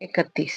31।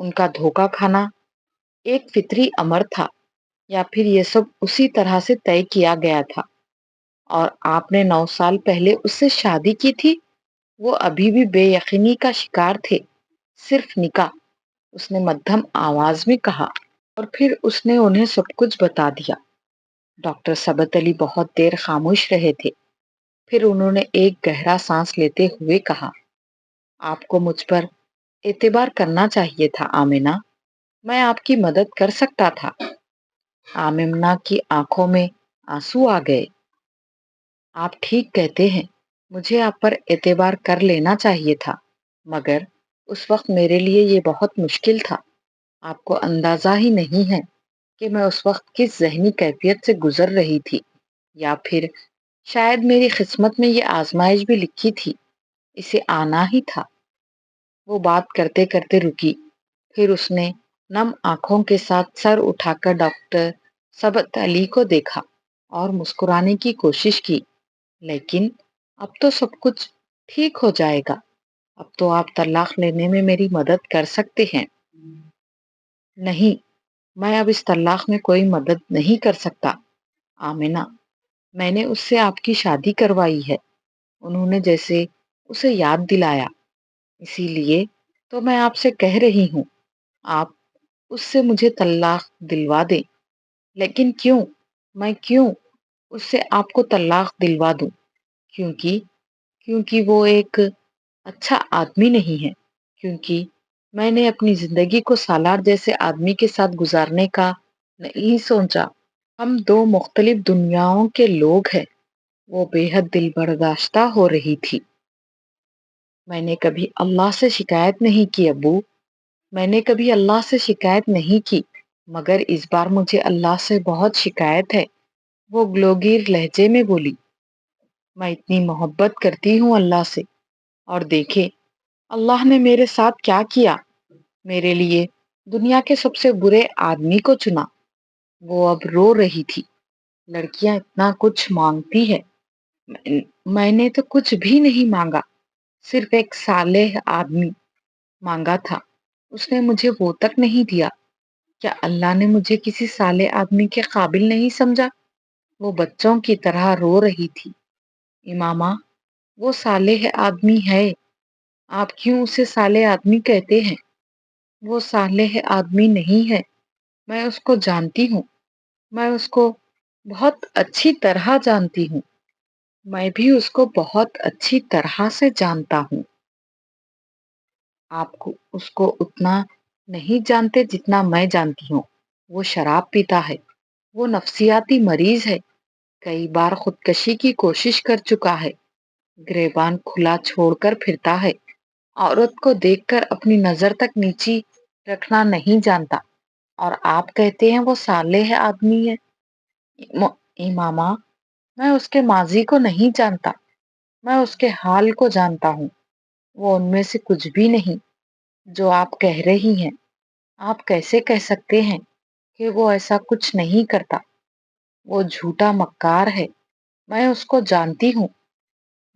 ان کا دھوکا کھانا ایک فطری امر تھا یا پھر یہ سب اسی طرح سے طے کیا گیا تھا؟ اور آپ نے 9 سال پہلے اس سے شادی کی تھی؟ وہ ابھی بھی بے یقینی کا شکار تھے۔ صرف نکاح، اس نے مدھم آواز میں کہا، اور پھر اس نے انہیں سب کچھ بتا دیا۔ ڈاکٹر ثبت علی بہت دیر خاموش رہے تھے، پھر انہوں نے ایک گہرا سانس لیتے ہوئے کہا، آپ کو مجھ پر اعتبار کرنا چاہیے تھا آمنہ، میں آپ کی مدد کر سکتا تھا۔ آمنہ کی آنکھوں میں آنسو آ گئے۔ آپ ٹھیک کہتے ہیں، مجھے آپ پر اعتبار کر لینا چاہیے تھا، مگر اس وقت میرے لیے یہ بہت مشکل تھا۔ آپ کو اندازہ ہی نہیں ہے کہ میں اس وقت کس ذہنی کیفیت سے گزر رہی تھی، یا پھر شاید میری قسمت میں یہ آزمائش بھی لکھی تھی، اسے آنا ہی تھا۔ وہ بات کرتے کرتے رکی، پھر اس نے نم آنکھوں کے ساتھ سر اٹھا کر ڈاکٹر ثبت علی کو دیکھا اور مسکرانے کی کوشش کی۔ لیکن اب تو سب کچھ ٹھیک ہو جائے گا، اب تو آپ طلاق لینے میں میری مدد کر سکتے ہیں۔ نہیں، میں اب اس طلاق میں کوئی مدد نہیں کر سکتا آمنہ، میں نے اس سے آپ کی شادی کروائی ہے، انہوں نے جیسے اسے یاد دلایا، اسی لیے تو میں آپ سے کہہ رہی ہوں، آپ اس سے مجھے طلاق دلوا دیں۔ لیکن کیوں؟ میں کیوں اس سے آپ کو طلاق دلوا دوں؟ کیونکہ وہ ایک اچھا آدمی نہیں ہے، کیونکہ میں نے اپنی زندگی کو سالار جیسے آدمی کے ساتھ گزارنے کا نہیں سوچا۔ ہم دو مختلف دنیاؤں کے لوگ ہیں۔ وہ بے حد دل برداشتہ ہو رہی تھی۔ میں نے کبھی اللہ سے شکایت نہیں کی ابو، میں نے کبھی اللہ سے شکایت نہیں کی، مگر اس بار مجھے اللہ سے بہت شکایت ہے، وہ گلوگیر لہجے میں بولی۔ میں اتنی محبت کرتی ہوں اللہ سے، اور دیکھے اللہ نے میرے ساتھ کیا کیا، میرے لیے دنیا کے سب سے برے آدمی کو چنا۔ وہ اب رو رہی تھی۔ لڑکیاں اتنا کچھ مانگتی ہے، میں نے تو کچھ بھی نہیں مانگا، صرف ایک صالح آدمی مانگا تھا، اس نے مجھے وہ تک نہیں دیا۔ کیا اللہ نے مجھے کسی صالح آدمی کے قابل نہیں سمجھا؟ وہ بچوں کی طرح رو رہی تھی۔ امامہ، وہ صالح آدمی ہے، آپ کیوں اسے صالح آدمی کہتے ہیں؟ وہ صالح آدمی نہیں ہے، میں اس کو جانتی ہوں، میں اس کو بہت اچھی طرح جانتی ہوں، میں بھی اس کو بہت اچھی طرح سے جانتا ہوں۔ آپ کو اس کو اتنا نہیں جانتے جتنا میں جانتی ہوں۔ وہ شراب پیتا ہے، وہ نفسیاتی مریض ہے، کئی بار خودکشی کی کوشش کر چکا ہے، گریبان کھلا چھوڑ کر پھرتا ہے، عورت کو دیکھ کر اپنی نظر تک نیچی رکھنا نہیں جانتا، اور آپ کہتے ہیں وہ صالح آدمی ہے؟ امامہ، میں اس کے ماضی کو نہیں جانتا، میں اس کے حال کو جانتا ہوں، وہ ان میں سے کچھ بھی نہیں جو آپ کہہ رہی ہیں۔ آپ کیسے کہہ سکتے ہیں کہ وہ ایسا کچھ نہیں کرتا؟ وہ جھوٹا مکار ہے، میں اس کو جانتی ہوں،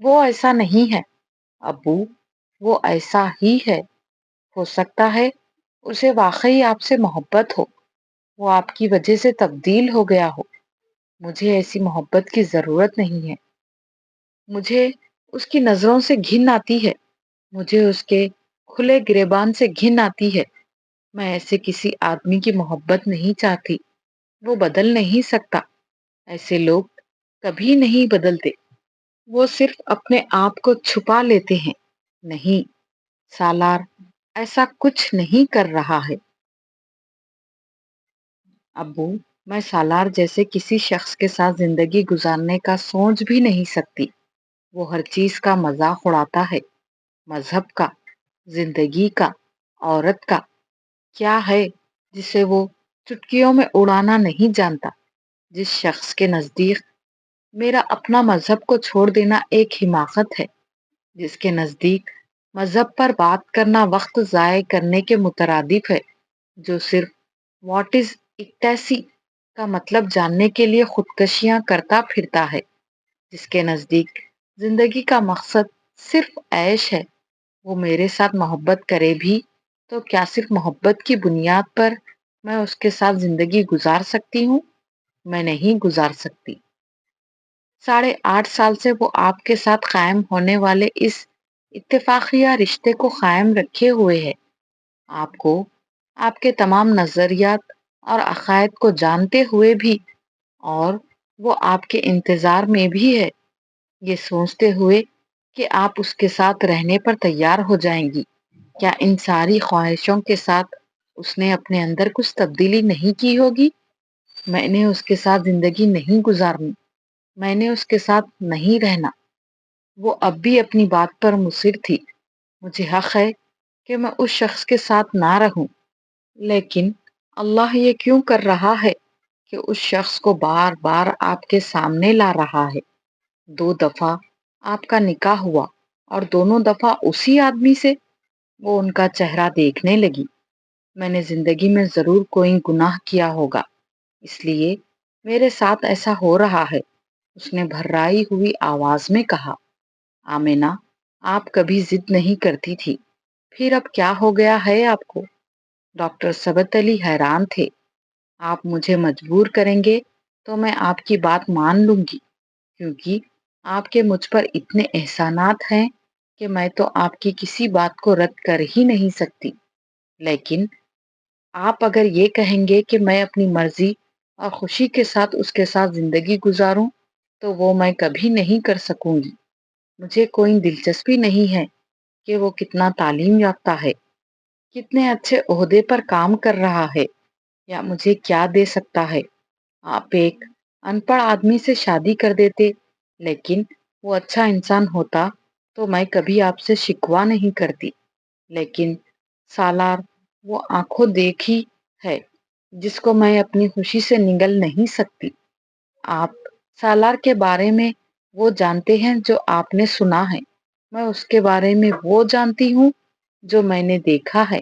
وہ ایسا نہیں ہے ابو، وہ ایسا ہی ہے۔ ہو سکتا ہے اسے واقعی آپ سے محبت ہو، وہ آپ کی وجہ سے تبدیل ہو گیا ہو، مجھے ایسی محبت کی ضرورت نہیں ہے۔ مجھے اس کی نظروں سے گھن آتی ہے، مجھے اس کے کھلے گریبان سے گھن آتی ہے۔ میں ایسے کسی آدمی کی محبت نہیں چاہتی، وہ بدل نہیں سکتا، ایسے لوگ کبھی نہیں بدلتے، وہ صرف اپنے آپ کو چھپا لیتے ہیں۔ نہیں، سالار ایسا کچھ نہیں کر رہا ہے۔ ابو، میں سالار جیسے کسی شخص کے ساتھ زندگی گزارنے کا سوچ بھی نہیں سکتی۔ وہ ہر چیز کا مذاق اڑاتا ہے، مذہب کا، زندگی کا، عورت کا۔ کیا ہے جسے وہ چٹکیوں میں اڑانا نہیں جانتا؟ جس شخص کے نزدیک میرا اپنا مذہب کو چھوڑ دینا ایک حماقت ہے، جس کے نزدیک مذہب پر بات کرنا وقت ضائع کرنے کے مترادف ہے، جو صرف واٹ از اکٹیسی کا مطلب جاننے کے لیے خودکشیاں کرتا پھرتا ہے، جس کے نزدیک زندگی کا مقصد صرف عیش ہے، وہ میرے ساتھ محبت کرے بھی تو کیا صرف محبت کی بنیاد پر میں اس کے ساتھ زندگی گزار سکتی ہوں؟ میں نہیں گزار سکتی۔ 8.5 سال سے وہ آپ کے ساتھ قائم ہونے والے اس اتفاقیہ رشتے کو قائم رکھے ہوئے ہے۔ آپ کو، آپ کے تمام نظریات اور عقائد کو جانتے ہوئے بھی، اور وہ آپ کے انتظار میں بھی ہے، یہ سوچتے ہوئے کہ آپ اس کے ساتھ رہنے پر تیار ہو جائیں گی۔ کیا ان ساری خواہشوں کے ساتھ اس نے اپنے اندر کچھ تبدیلی نہیں کی ہوگی؟ میں نے اس کے ساتھ زندگی نہیں گزارنی، میں نے اس کے ساتھ نہیں رہنا۔ وہ اب بھی اپنی بات پر مصر تھی۔ مجھے حق ہے کہ میں اس شخص کے ساتھ نہ رہوں، لیکن اللہ یہ کیوں کر رہا ہے کہ اس شخص کو بار بار آپ کے سامنے لا رہا ہے؟ 2 دفعہ آپ کا نکاح ہوا اور دونوں دفعہ اسی آدمی سے۔ وہ ان کا چہرہ دیکھنے لگی۔ میں نے زندگی میں ضرور کوئی گناہ کیا ہوگا، اس لیے میرے ساتھ ایسا ہو رہا ہے، اس نے بھررائی ہوئی آواز میں کہا۔ آمینہ، آپ کبھی ضد نہیں کرتی تھی، پھر اب کیا ہو گیا ہے آپ کو؟ ڈاکٹر ثبت علی حیران تھے۔ آپ مجھے مجبور کریں گے تو میں آپ کی بات مان لوں گی، کیونکہ آپ کے مجھ پر اتنے احسانات ہیں کہ میں تو آپ کی کسی بات کو رد کر ہی نہیں سکتی۔ لیکن آپ اگر یہ کہیں گے کہ میں اپنی مرضی اور خوشی کے ساتھ اس کے ساتھ زندگی گزاروں تو وہ میں کبھی نہیں کر سکوں گی۔ مجھے کوئی دلچسپی نہیں ہے کہ وہ کتنا تعلیم یافتہ ہے، کتنے اچھے عہدے پر کام کر رہا ہے، یا مجھے کیا دے سکتا ہے۔ آپ ایک ان پڑھ آدمی سے شادی کر دیتے، لیکن وہ اچھا انسان ہوتا تو میں کبھی آپ سے شکوہ نہیں کرتی۔ لیکن سالار وہ آنکھوں دیکھی ہے جس کو میں اپنی خوشی سے نگل نہیں سکتی۔ آپ سالار کے بارے میں وہ جانتے ہیں جو آپ نے سنا ہے، میں اس کے بارے میں وہ جانتی ہوں جو میں نے دیکھا ہے۔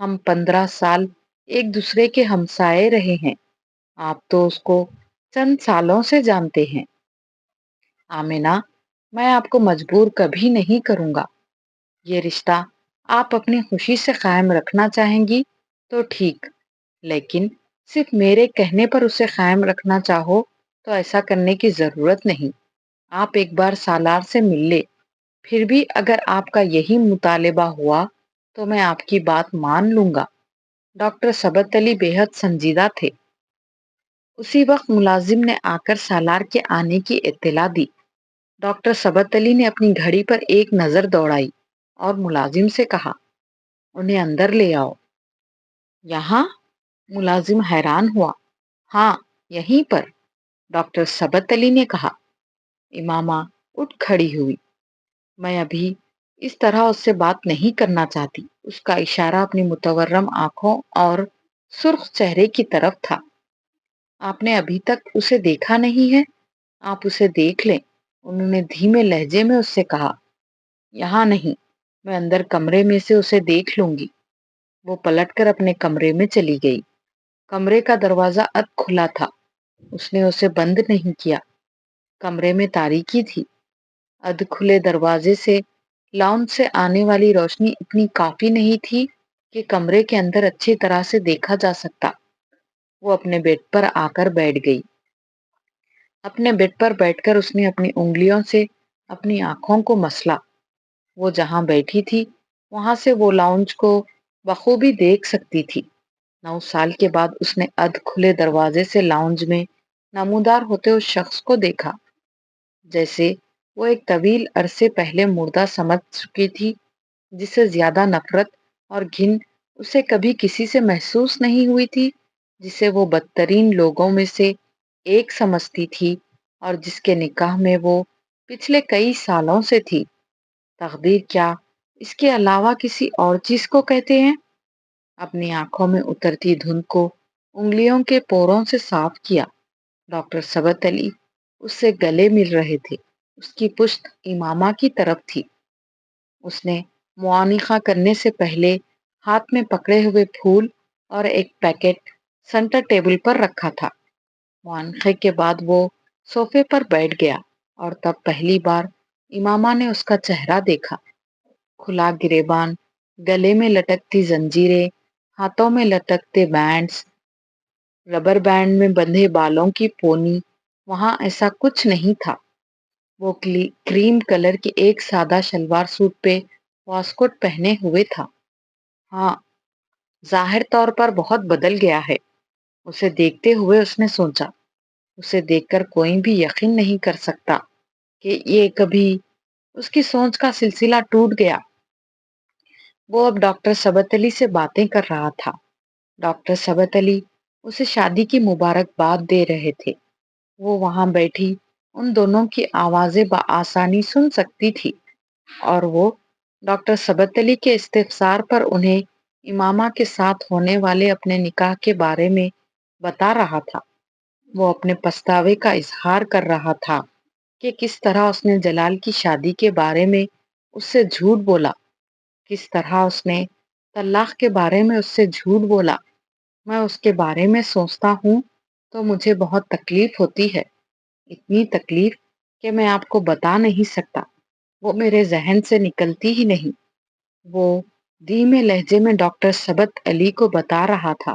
ہم 15 سال ایک دوسرے کے ہمسائے رہے ہیں، آپ تو اس کو چند سالوں سے جانتے ہیں۔ آمینہ، میں آپ کو مجبور کبھی نہیں کروں گا۔ یہ رشتہ آپ اپنی خوشی سے قائم رکھنا چاہیں گی تو ٹھیک، لیکن صرف میرے کہنے پر اسے قائم رکھنا چاہو تو ایسا کرنے کی ضرورت نہیں۔ آپ ایک بار سالار سے مل لے، پھر بھی اگر آپ کا یہی مطالبہ ہوا تو میں آپ کی بات مان لوں گا۔ ڈاکٹر ثبت علی بے حد سنجیدہ تھے۔ اسی وقت ملازم نے آ کر سالار کے آنے کی اطلاع دی۔ ڈاکٹر ثبت علی نے اپنی گھڑی پر ایک نظر دوڑائی اور ملازم سے کہا، انہیں اندر لے آؤ۔ یہاں؟ ملازم حیران ہوا۔ ہاں، یہیں پر، ڈاکٹر ثبت علی نے کہا۔ امامہ اٹھ کھڑی ہوئی۔ میں ابھی اس طرح اس سے بات نہیں کرنا چاہتی۔ اس کا اشارہ اپنی متورم آنکھوں اور سرخ چہرے کی طرف تھا۔ آپ نے ابھی تک اسے دیکھا نہیں ہے؟ آپ اسے دیکھ لیں، انہوں نے دھیمے لہجے میں اس سے کہا۔ یہاں نہیں، میں اندر کمرے میں سے اسے دیکھ لوں گی۔ وہ پلٹ کر اپنے کمرے میں چلی گئی۔ کمرے کا دروازہ کھلا تھا، اس نے اسے بند نہیں کیا۔ کمرے میں تاریکی تھی۔ کھلے دروازے سے لاؤنج سے آنے والی روشنی اتنی کافی نہیں تھی کہ کمرے کے اندر اچھی طرح سے دیکھا جا سکتا۔ وہ اپنے بیڈ پر آ کر بیٹھ گئی۔ اپنے بیڈ پر بیٹھ کر اس نے اپنی انگلیوں سے اپنی آنکھوں کو مسلا۔ وہ جہاں بیٹھی تھی وہاں سے وہ لاؤنج کو بخوبی دیکھ سکتی تھی۔ 9 سال کے بعد اس نے کھلے دروازے سے لاؤنج میں نمودار ہوتے اس شخص کو دیکھا، جیسے وہ ایک طویل عرصے پہلے مردہ سمجھ چکی تھی، جسے زیادہ نفرت اور گھن اسے کبھی کسی سے محسوس نہیں ہوئی تھی، جسے وہ بدترین لوگوں میں سے ایک سمجھتی تھی، اور جس کے نکاح میں وہ پچھلے کئی سالوں سے تھی۔ تقدیر کیا اس کے علاوہ کسی اور چیز کو کہتے ہیں؟ اپنی آنکھوں میں اترتی دھند کو انگلیوں کے پوروں سے صاف کیا۔ ڈاکٹر ثبت علی اس سے گلے مل رہے تھے۔ اس کی پشت امامہ کی طرف تھی۔ اس نے معانقہ کرنے سے پہلے ہاتھ میں پکڑے ہوئے پھول اور ایک پیکٹ سینٹر ٹیبل پر رکھا تھا۔ معانقے کے بعد وہ صوفے پر بیٹھ گیا، اور تب پہلی بار امامہ نے اس کا چہرہ دیکھا۔ کھلا گریبان، گلے میں لٹکتی زنجیریں، ہاتھوں میں لٹکتے بینڈز، ربر بینڈ میں بندھے بالوں کی پونی، وہاں ایسا کچھ نہیں تھا۔ وہ کریم کلر کی ایک سادہ شلوار سوٹ پہ واسکوٹ پہنے ہوئے تھا۔ ہاں، ظاہر طور پر بہت بدل گیا ہے۔ اسے دیکھتے ہوئے اس نے سوچا۔ اسے دیکھ کر کوئی بھی یقین نہیں کر سکتا کہ یہ کبھی اس کی سوچ کا سلسلہ ٹوٹ گیا۔ وہ اب ڈاکٹر ثبت علی سے باتیں کر رہا تھا۔ ڈاکٹر ثبت علی اسے شادی کی مبارکباد دے رہے تھے۔ وہ وہاں بیٹھی ان دونوں کی آوازیں بآسانی سن سکتی تھی، اور وہ ڈاکٹر ثبت علی کے استفسار پر انہیں امامہ کے ساتھ ہونے والے اپنے نکاح کے بارے میں بتا رہا تھا۔ وہ اپنے پچھتاوے کا اظہار کر رہا تھا کہ کس طرح اس نے جلال کی شادی کے بارے میں اس سے جھوٹ بولا، کس طرح اس نے طلاق کے بارے میں اس سے جھوٹ بولا۔ میں اس کے بارے میں سوچتا ہوں تو مجھے بہت تکلیف ہوتی ہے، اتنی تکلیف کہ میں آپ کو بتا نہیں سکتا، وہ میرے ذہن سے نکلتی ہی نہیں۔ وہ دھیمے لہجے میں ڈاکٹر ثبت علی کو بتا رہا تھا۔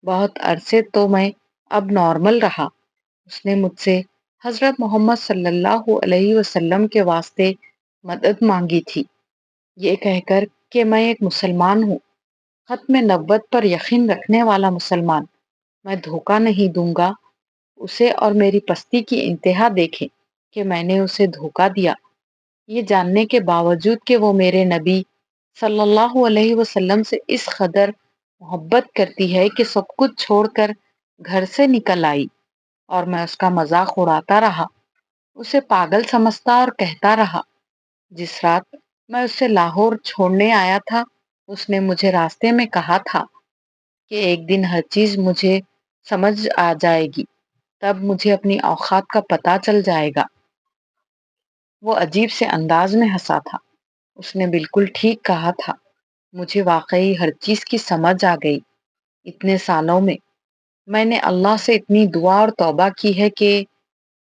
بہت عرصے تو میں اب نارمل رہا۔ اس نے مجھ سے حضرت محمد صلی اللہ علیہ وسلم کے واسطے مدد مانگی تھی، یہ کہہ کر کہ میں ایک مسلمان ہوں، ختم نبوت پر یقین رکھنے والا مسلمان، میں دھوکہ نہیں دوں گا اسے، اور میری پستی کی انتہا دیکھیں کہ میں نے اسے دھوکہ دیا، یہ جاننے کے باوجود کہ وہ میرے نبی صلی اللہ علیہ وسلم سے اس قدر محبت کرتی ہے کہ سب کچھ چھوڑ کر گھر سے نکل آئی، اور میں اس کا مذاق اڑاتا رہا، اسے پاگل سمجھتا اور کہتا رہا۔ جس رات میں اسے لاہور چھوڑنے آیا تھا، اس نے مجھے راستے میں کہا تھا کہ ایک دن ہر چیز مجھے سمجھ آ جائے گی، تب مجھے اپنی اوقات کا پتہ چل جائے گا۔ وہ عجیب سے انداز میں ہنسا تھا۔ اس نے بالکل ٹھیک کہا تھا، مجھے واقعی ہر چیز کی سمجھ آ گئی۔ اتنے سالوں میں نے اللہ سے اتنی دعا اور توبہ کی ہے کہ…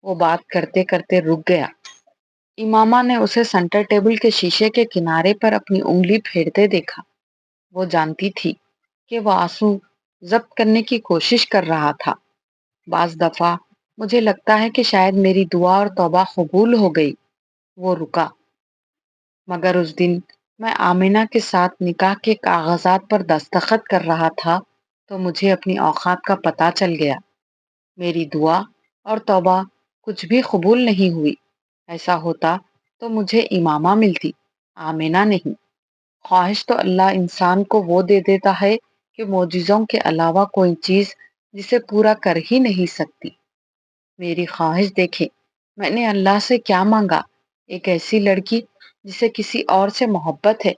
وہ بات کرتے کرتے رک گیا۔ امامہ نے اسے سینٹر ٹیبل کے شیشے کے کنارے پر اپنی انگلی پھیرتے دیکھا۔ وہ جانتی تھی کہ وہ آنسو ضبط کرنے کی کوشش کر رہا تھا۔ بعض دفعہ مجھے لگتا ہے کہ شاید میری دعا اور توبہ قبول ہو گئی۔ وہ رکا۔ مگر اس دن میں آمینہ کے ساتھ نکاح کے کاغذات پر دستخط کر رہا تھا تو مجھے اپنی اوقات کا پتہ چل گیا۔ میری دعا اور توبہ کچھ بھی قبول نہیں ہوئی۔ ایسا ہوتا تو مجھے امامہ ملتی، آمینہ نہیں۔ خواہش تو اللہ انسان کو وہ دے دیتا ہے کہ معجزوں کے علاوہ کوئی چیز جسے پورا کر ہی نہیں سکتی۔ میری خواہش دیکھیں، میں نے اللہ سے کیا مانگا؟ ایک ایسی لڑکی جسے کسی اور سے محبت ہے،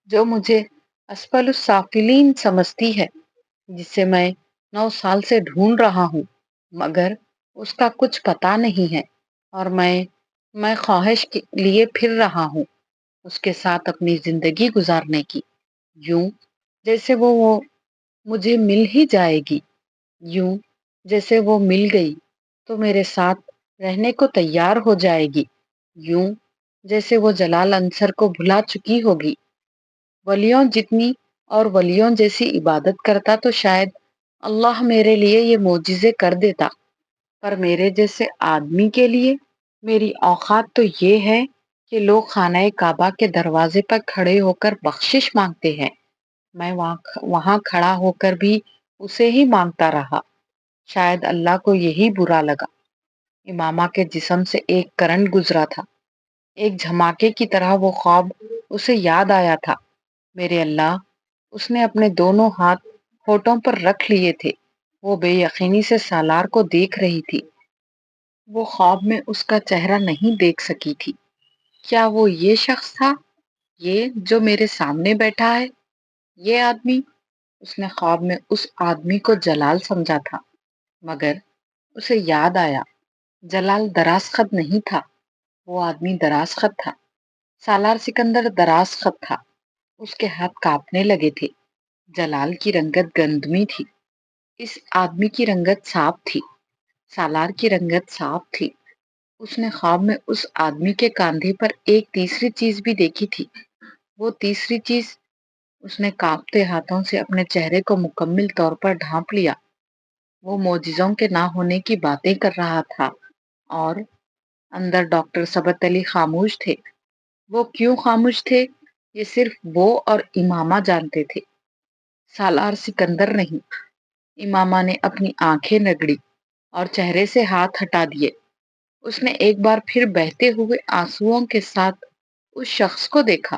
جو مجھے اسفل السافلین سمجھتی ہے، جسے میں 9 سال سے ڈھونڈ رہا ہوں، مگر اس کا کچھ پتہ نہیں ہے، اور میں خواہش کے لیے پھر رہا ہوں اس کے ساتھ اپنی زندگی گزارنے کی، یوں جیسے وہ مجھے مل ہی جائے گی، یوں جیسے وہ مل گئی تو میرے ساتھ رہنے کو تیار ہو جائے گی، یوں جیسے وہ جلال انصر کو بھلا چکی ہوگی۔ ولیوں جتنی اور ولیوں جیسی عبادت کرتا تو شاید اللہ میرے لیے یہ معجزے کر دیتا، پر میرے جیسے آدمی کے لیے میری اوقات تو یہ ہے کہ لوگ خانہ کعبہ کے دروازے پر کھڑے ہو کر بخشش مانگتے ہیں، میں وہاں کھڑا ہو کر بھی اسے ہی مانگتا رہا۔ شاید اللہ کو یہی برا لگا۔ امامہ کے جسم سے ایک کرنٹ گزرا تھا، ایک دھماکے کی طرح وہ خواب اسے یاد آیا تھا۔ میرے اللہ، اس نے اپنے دونوں ہاتھ ہونٹوں پر رکھ لیے تھے۔ وہ بے یقینی سے سالار کو دیکھ رہی تھی۔ وہ خواب میں اس کا چہرہ نہیں دیکھ سکی تھی۔ کیا وہ یہ شخص تھا، یہ جو میرے سامنے بیٹھا ہے، یہ آدمی؟ اس نے خواب میں اس آدمی کو جلال سمجھا تھا، مگر اسے یاد آیا جلال دراز خط نہیں تھا، وہ آدمی دراز خط تھا۔ سالار سکندر دراز خط تھا۔ اس کے ہاتھ کانپنے لگے تھے۔ جلال کی رنگت گندمی تھی، اس آدمی کی رنگت صاف تھی، سالار کی رنگت صاف تھی۔ اس نے خواب میں اس آدمی کے کاندھے پر ایک تیسری چیز بھی دیکھی تھی۔ وہ تیسری چیز اس نے کانپتے ہاتھوں سے اپنے چہرے کو مکمل طور پر ڈھانپ لیا۔ وہ معجزوں کے نہ ہونے کی باتیں کر رہا تھا اور اندر ڈاکٹر ثبت علی خاموش تھے۔ وہ کیوں خاموش تھے یہ صرف وہ اور امامہ جانتے تھے، سالار سکندر نہیں۔ امامہ نے اپنی آنکھیں رگڑی اور چہرے سے ہاتھ ہٹا دیے۔ اس نے ایک بار پھر بہتے ہوئے آنسوؤں کے ساتھ اس شخص کو دیکھا۔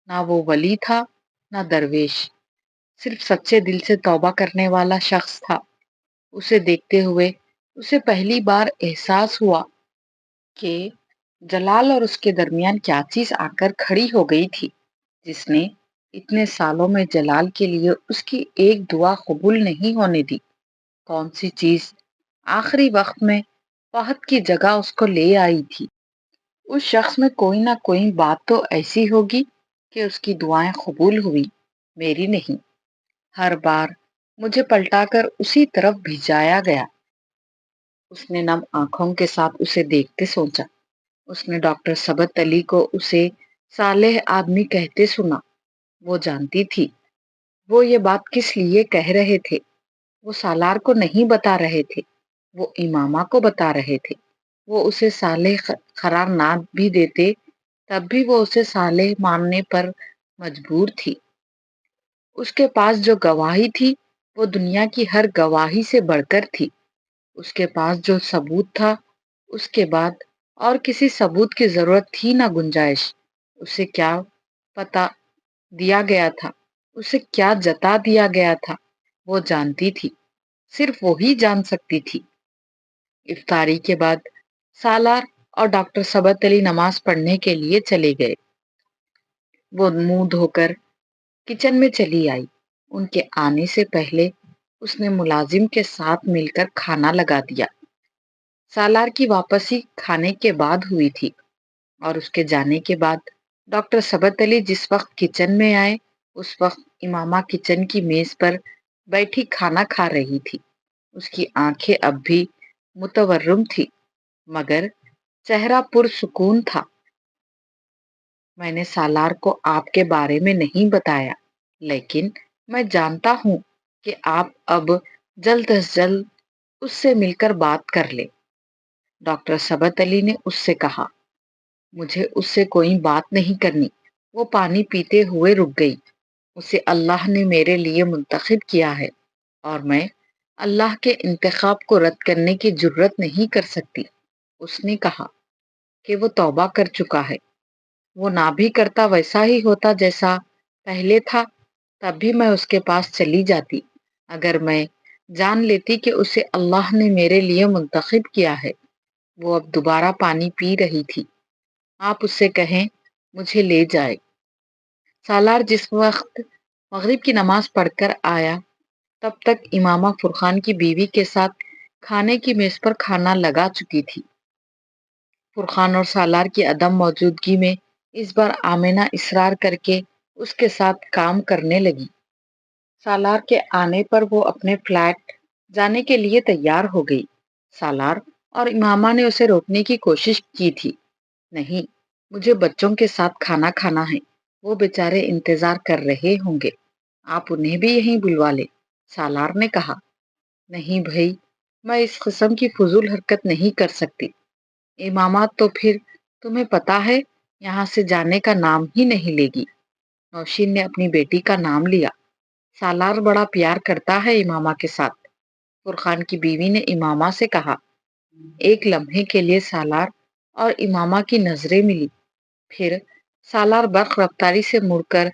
نہ وہ ولی تھا نہ درویش، صرف سچے دل سے توبہ کرنے والا شخص تھا۔ اسے دیکھتے ہوئے اسے پہلی بار احساس ہوا کہ جلال اور اس کے درمیان کیا چیز آ کر کھڑی ہو گئی تھی، جس نے اتنے سالوں میں جلال کے لیے اس کی ایک دعا قبول نہیں ہونے دی۔ کون سی چیز آخری وقت میں فہد کی جگہ اس کو لے آئی تھی؟ اس شخص میں کوئی نہ کوئی بات تو ایسی ہوگی کہ اس کی دعائیں قبول ہوئی، میری نہیں۔ ہر بار مجھے پلٹا کر اسی طرف بھیجایا گیا۔ اس نے نم آنکھوں کے ساتھ اسے دیکھتے سوچا۔ اس نے ڈاکٹر ثبت علی کو اسے صالح آدمی کہتے سنا۔ وہ جانتی تھی وہ یہ بات کس لیے کہہ رہے تھے۔ وہ سالار کو نہیں بتا رہے تھے، وہ امامہ کو بتا رہے تھے۔ وہ اسے صالح قرار نہ بھی دیتے تب بھی وہ اسے صالح ماننے پر مجبور تھی۔ اس کے پاس جو گواہی تھی وہ دنیا کی ہر گواہی سے بڑھ کر تھی۔ اس کے پاس جو ثبوت تھا اس کے بعد اور کسی ثبوت کی ضرورت تھی نہ گنجائش۔ اسے کیا پتا دیا گیا تھا، اسے کیا جتا دیا گیا تھا، وہ جانتی تھی، صرف وہی جان سکتی تھی۔ افطاری کے بعد سالار اور ڈاکٹر ثبت علی نماز پڑھنے کے لیے چلے گئے۔ وہ منہ دھو کر کچن میں چلی آئی۔ ان کے آنے سے پہلے اس نے ملازم کے ساتھ مل کر کھانا لگا دیا۔ سالار کی واپسی کھانے کے بعد ہوئی تھی اور اس کے جانے کے بعد ڈاکٹر ثبت علی جس وقت کچن میں آئے اس وقت امامہ کچن کی میز پر بیٹھی کھانا کھا رہی تھی۔ اس کی آنکھیں اب بھی متورم تھی مگر چہرہ پرسکون تھا۔ میں نے سالار کو آپ کے بارے میں نہیں بتایا، لیکن میں جانتا ہوں کہ آپ اب جلد از جلد اس سے مل کر بات کر لیں۔ ڈاکٹر ثبت علی نے اس سے کہا۔ مجھے اس سے کوئی بات نہیں کرنی۔ وہ پانی پیتے ہوئے رک گئی۔ اسے اللہ نے میرے لیے منتخب کیا ہے اور میں اللہ کے انتخاب کو رد کرنے کی جرت نہیں کر سکتی۔ اس نے کہا کہ وہ توبہ کر چکا ہے۔ وہ نہ بھی کرتا ویسا ہی ہوتا جیسا پہلے تھا، تب بھی میں اس کے پاس چلی جاتی۔ اگر میں جان لیتی کہ اسے اللہ نے میرے لیے منتخب کیا ہے۔ وہ اب دوبارہ پانی پی رہی تھی۔ آپ اس سے کہیں مجھے لے جائے۔ سالار جس وقت مغرب کی نماز پڑھ کر آیا تب تک امامہ فرقان کی بیوی کے ساتھ کھانے کی میز پر کھانا لگا چکی تھی۔ فرقان اور سالار کی عدم موجودگی میں اس بار آمنہ اصرار کر کے اس کے ساتھ کام کرنے لگی۔ سالار کے آنے پر وہ اپنے فلیٹ جانے کے لیے تیار ہو گئی۔ سالار اور امامہ نے اسے روکنے کی کوشش کی تھی۔ نہیں، مجھے بچوں کے ساتھ کھانا کھانا ہے، وہ بیچارے انتظار کر رہے ہوں گے، آپ انہیں بھی یہیں بلوا لیں۔ سالار نے کہا۔ نہیں بھائی، میں اس قسم کی فضول حرکت نہیں کر سکتی۔ امامہ تو پھر تمہیں پتا ہے یہاں سے جانے کا نام ہی نہیں لے گی۔ نوشین نے اپنی بیٹی کا نام لیا۔ سالار بڑا پیار کرتا ہے امامہ کے ساتھ، فرقان کی بیوی نے امامہ سے کہا۔ ایک لمحے کے لیے سالار اور امامہ کی نظریں ملی، پھر سالار برق رفتاری سے مڑ کر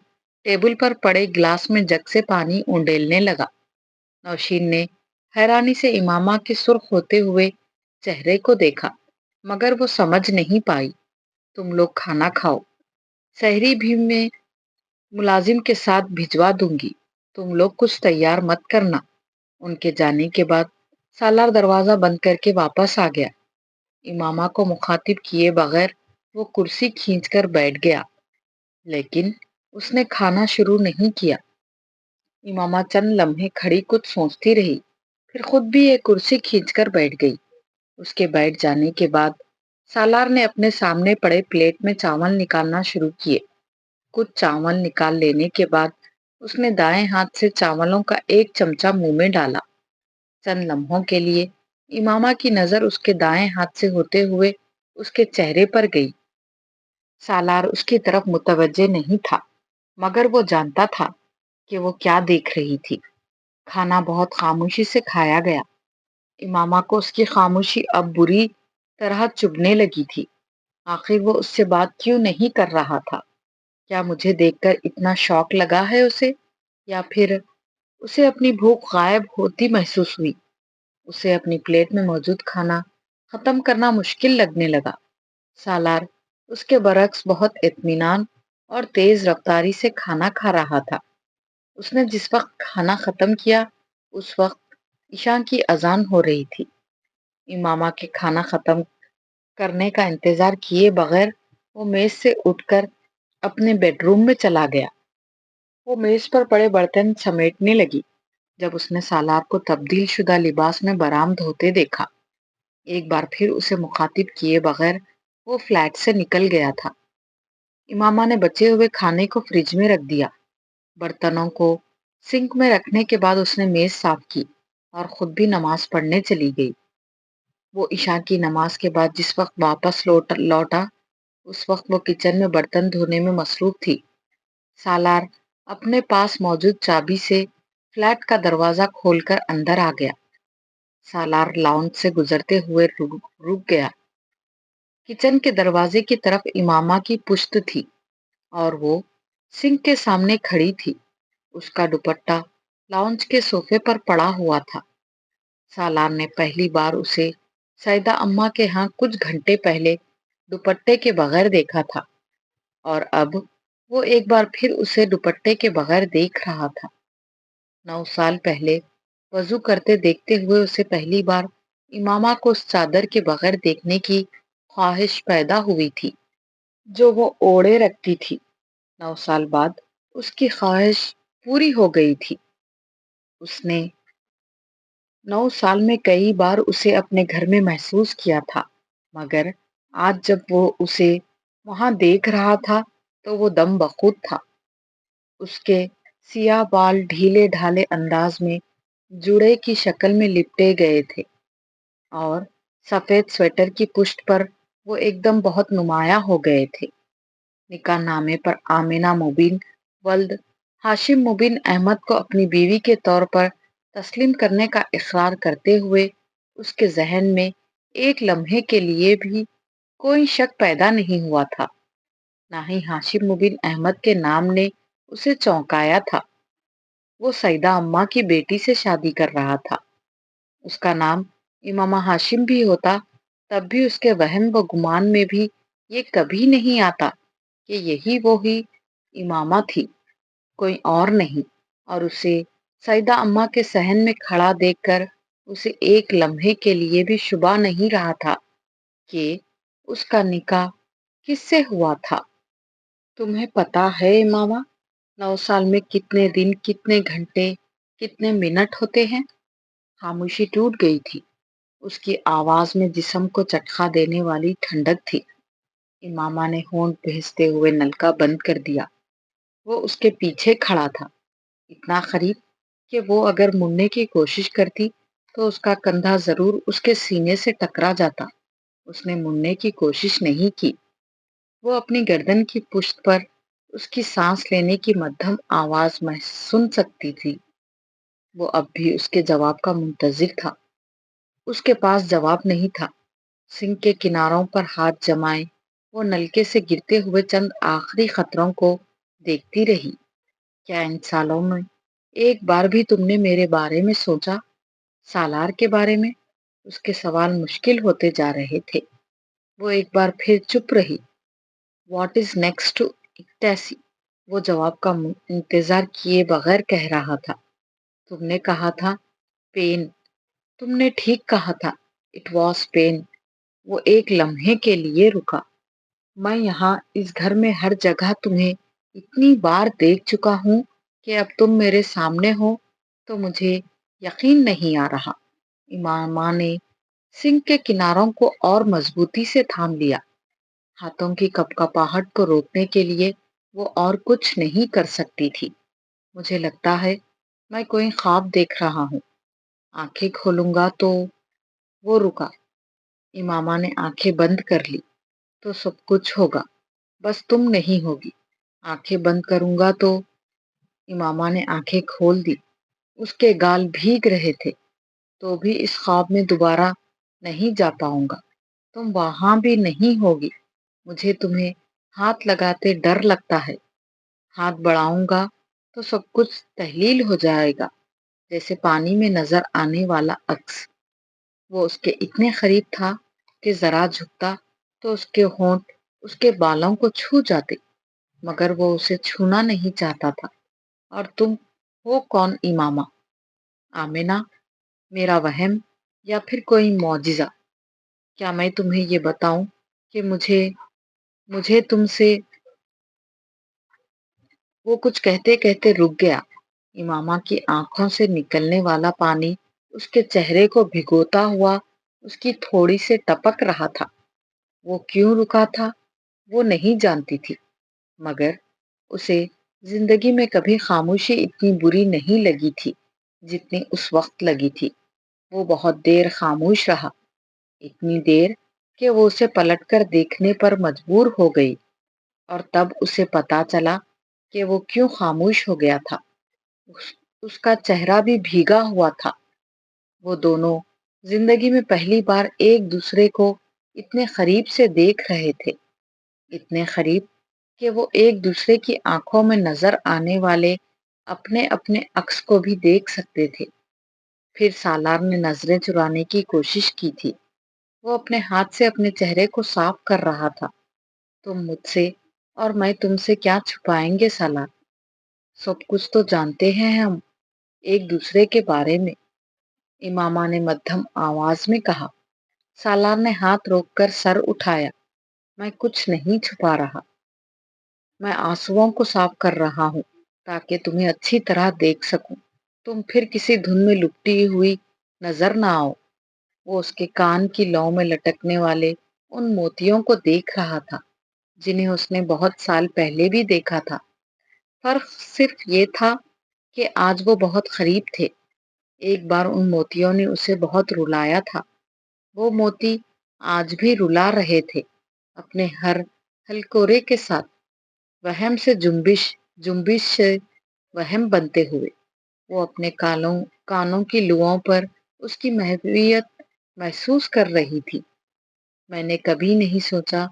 ٹیبل پر پڑے گلاس میں جگ سے پانی اونڈیلنے لگا۔ نوشین نے حیرانی سے امامہ کے سرخ ہوتے ہوئے چہرے کو دیکھا مگر وہ سمجھ نہیں پائی۔ تم لوگ کھانا کھاؤ، سحری بھی میں ملازم کے ساتھ بھجوا دوں گی، تم لوگ کچھ تیار مت کرنا۔ ان کے جانے کے بعد سالار دروازہ بند کر کے واپس آ گیا۔ امامہ کو مخاطب کیے بغیر وہ کرسی کھینچ کر بیٹھ گیا، لیکن اس نے کھانا شروع نہیں کیا۔ امامہ چند لمحے کھڑی کچھ سوچتی رہی، پھر خود بھی ایک کرسی کھینچ کر بیٹھ گئی۔ اس کے بیٹھ جانے کے بعد سالار نے اپنے سامنے پڑے پلیٹ میں چاول نکالنا شروع کیے۔ کچھ چاول نکال لینے کے بعد اس نے دائیں ہاتھ سے چاولوں کا ایک چمچہ منہ میں ڈالا۔ چند لمحوں کے لیے امامہ کی نظر اس کے دائیں ہاتھ سے ہوتے ہوئے اس کے چہرے پر گئی۔ سالار اس کی طرف متوجہ نہیں تھا، مگر وہ جانتا تھا کہ وہ کیا دیکھ رہی تھی۔ کھانا بہت خاموشی سے کھایا گیا۔ امامہ کو اس کی خاموشی اب بری طرح چبھنے لگی تھی۔ آخر وہ اس سے بات کیوں نہیں کر رہا تھا؟ کیا مجھے دیکھ کر اتنا شوق لگا ہے اسے، یا پھر اسے اپنی بھوک غائب ہوتی محسوس ہوئی؟ اسے اپنی پلیٹ میں موجود کھانا ختم کرنا مشکل لگنے لگا۔ سالار اس کے برعکس بہت اطمینان اور تیز رفتاری سے کھانا کھا رہا تھا۔ اس نے جس وقت کھانا ختم کیا اس وقت عشاء کی اذان ہو رہی تھی۔ امامہ کے کھانا ختم کرنے کا انتظار کیے بغیر وہ میز سے اٹھ کر اپنے بیڈ روم میں چلا گیا۔ وہ میز پر پڑے برتن سمیٹنے لگی جب اس نے سالار کو تبدیل شدہ لباس میں برآمد ہوتے دیکھا۔ ایک بار پھر اسے مخاطب کیے بغیر وہ فلیٹ سے نکل گیا تھا۔ امامہ نے بچے ہوئے کھانے کو فریج میں رکھ دیا۔ برتنوں کو سنک میں رکھنے کے بعد اس نے میز صاف کی اور خود بھی نماز پڑھنے چلی گئی۔ وہ عشاء کی نماز کے بعد جس وقت واپس لوٹا اس وقت وہ کچن میں برتن دھونے میں مصروف تھی۔ سالار اپنے پاس موجود چابی سے فلیٹ کا دروازہ کھول کر اندر آ گیا۔ سالار لاؤنج سے گزرتے ہوئے رک گیا۔ کچن کے دروازے کی طرف امامہ کی پشت تھی اور وہ سنک کے سامنے کھڑی تھی۔ اس کا دوپٹہ لاؤنج کے صوفے پر پڑا ہوا تھا۔ سالار نے پہلی بار اسے سیدہ اماں کے ہاں کچھ گھنٹے پہلے دوپٹے کے بغیر دیکھا تھا، اور اب وہ ایک بار پھر اسے دوپٹے کے بغیر دیکھ رہا تھا۔ 9 سال پہلے وضو کرتے دیکھتے ہوئے اسے پہلی بار امامہ کو اس چادر کے بغیر دیکھنے کی خواہش پیدا ہوئی تھی جو وہ اوڑھے رکھتی تھی۔ 9 سال بعد اس کی خواہش پوری ہو گئی تھی۔ اس نے 9 سال میں کئی بار اسے اپنے گھر میں محسوس کیا تھا، مگر آج جب وہ اسے وہاں دیکھ رہا تھا تو وہ دم بخود تھا۔ اس کے سیاہ بال ڈھیلے ڈھالے انداز میں جوڑے کی شکل میں لپٹے گئے تھے، اور سفید سویٹر کی پشت پر وہ ایک دم بہت نمایاں ہو گئے تھے۔ نکاح نامے پر آمنہ مبین ولد ہاشم مبین احمد کو اپنی بیوی کے طور پر تسلیم کرنے کا اقرار کرتے ہوئے اس کے ذہن میں ایک لمحے کے لیے بھی کوئی شک پیدا نہیں ہوا تھا۔ نہ ہی ہاشم مبین احمد کے نام نے اسے چونکایا تھا۔ وہ سیدہ اماں کی بیٹی سے شادی کر رہا تھا۔ اس کا نام امامہ ہاشم بھی ہوتا تب بھی اس کے وہم و گمان میں بھی یہ کبھی نہیں آتا کہ یہی وہی امامہ تھی، کوئی اور نہیں۔ اور اسے سیدہ اماں کے صحن میں کھڑا دیکھ کر اسے ایک لمحے کے لیے بھی شبہ نہیں رہا تھا کہ اس کا نکاح کس سے ہوا تھا۔ تمہیں پتا ہے امامہ، 9 سال میں کتنے دن، کتنے گھنٹے، کتنے منٹ ہوتے ہیں؟ خاموشی ٹوٹ گئی تھی۔ اس کی آواز میں جسم کو چٹخا دینے والی ٹھنڈک تھی۔ امامہ نے ہونٹ بھیجتے ہوئے نلکا بند کر دیا۔ وہ اس کے پیچھے کھڑا تھا، اتنا قریب کہ وہ اگر مڑنے کی کوشش کرتی تو اس کا کندھا ضرور اس کے سینے سے ٹکرا جاتا۔ اس نے مڑنے کی کوشش نہیں کی۔ وہ اپنی گردن کی پشت پر اس کی سانس لینے کی مدھم آواز سن سکتی تھی۔ وہ اب بھی اس کے جواب کا منتظر تھا۔ اس کے پاس جواب نہیں تھا۔ سنک کے کناروں پر ہاتھ جمائے وہ نلکے سے گرتے ہوئے چند آخری قطروں کو دیکھتی رہی۔ کیا ان سالوں میں ایک بار بھی تم نے میرے بارے میں سوچا؟ سالار کے بارے میں؟ اس کے سوال مشکل ہوتے جا رہے تھے۔ وہ ایک بار پھر چپ رہی۔ What is next to ecstasy? وہ جواب کا انتظار کیے بغیر کہہ رہا تھا۔ تم نے کہا تھا پین، تم نے ٹھیک کہا تھا، اٹ واز پین۔ وہ ایک لمحے کے لیے رکا۔ میں یہاں اس گھر میں ہر جگہ تمہیں اتنی بار دیکھ چکا ہوں کہ اب تم میرے سامنے ہو تو مجھے یقین نہیں آ رہا۔ امامہ نے سنک کے کناروں کو اور مضبوطی سے تھام لیا۔ ہاتھوں کی کپکپاہٹ کو روکنے کے لیے وہ اور کچھ نہیں کر سکتی تھی۔ مجھے لگتا ہے میں کوئی خواب دیکھ رہا ہوں۔ آنکھیں کھولوں گا تو وہ رکا۔ امامہ نے آنکھیں بند کر لی۔ تو سب کچھ ہوگا، بس تم نہیں ہوگی۔ آنکھیں بند کروں گا تو امامہ نے آنکھیں کھول دی۔ اس کے گال بھیگ رہے تھے۔ تو بھی اس خواب میں دوبارہ نہیں جا پاؤں گا۔ تم وہاں بھی نہیں ہوگی۔ مجھے تمہیں ہاتھ لگاتے ڈر لگتا ہے۔ ہاتھ بڑھاؤں گا تو سب کچھ تحلیل ہو جائے گا، جیسے پانی میں نظر آنے والا عکس۔ وہ اس کے اتنے قریب تھا کہ ذرا جھکتا تو اس کے ہونٹ اس کے بالوں کو چھو جاتے، مگر وہ اسے چھونا نہیں چاہتا تھا۔ اور تم ہو کون امامہ؟ آمنہ، میرا وہم یا پھر کوئی معجزہ؟ کیا میں تمہیں یہ بتاؤں کہ مجھے تم سے… وہ کچھ کہتے کہتے رک گیا۔ امامہ کی آنکھوں سے نکلنے والا پانی اس کے چہرے کو بھگوتا ہوا اس کی تھوڑی سے ٹپک رہا تھا۔ وہ کیوں رکا تھا وہ نہیں جانتی تھی، مگر اسے زندگی میں کبھی خاموشی اتنی بری نہیں لگی تھی جتنی اس وقت لگی تھی۔ وہ بہت دیر خاموش رہا، اتنی دیر کہ وہ اسے پلٹ کر دیکھنے پر مجبور ہو گئی، اور تب اسے پتا چلا کہ وہ کیوں خاموش ہو گیا تھا۔ اس کا چہرہ بھی بھیگا ہوا تھا۔ وہ دونوں زندگی میں پہلی بار ایک دوسرے کو اتنے قریب سے دیکھ رہے تھے، اتنے قریب کہ وہ ایک دوسرے کی آنکھوں میں نظر آنے والے اپنے اپنے عکس کو بھی دیکھ سکتے تھے۔ پھر سالار نے نظریں چرانے کی کوشش کی تھی۔ وہ اپنے ہاتھ سے اپنے چہرے کو صاف کر رہا تھا۔ تم مجھ سے اور میں تم سے کیا چھپائیں گے سالار؟ سب کچھ تو جانتے ہیں ہم ایک دوسرے کے بارے میں، امامہ نے مدھم آواز میں کہا۔ سالار نے ہاتھ روک کر سر اٹھایا۔ میں کچھ نہیں چھپا رہا، میں آنسوؤں کو صاف کر رہا ہوں تاکہ تمہیں اچھی طرح دیکھ سکوں، تم پھر کسی دھن میں لپٹی ہوئی نظر نہ آؤ۔ وہ اس کے کان کی لو میں لٹکنے والے ان موتیوں کو دیکھ رہا تھا جنہیں اس نے بہت سال پہلے بھی دیکھا تھا۔ فرق صرف یہ تھا کہ آج وہ بہت قریب تھے۔ ایک بار ان موتیوں نے اسے بہت رلایا تھا۔ وہ موتی آج بھی رلا رہے تھے، اپنے ہر ہلکورے کے ساتھ، وہم سے جنبش سے وہم بنتے ہوئے۔ وہ اپنے کانوں کی لوؤں پر اس کی محویت محسوس کر رہی تھی۔ میں نے کبھی نہیں سوچا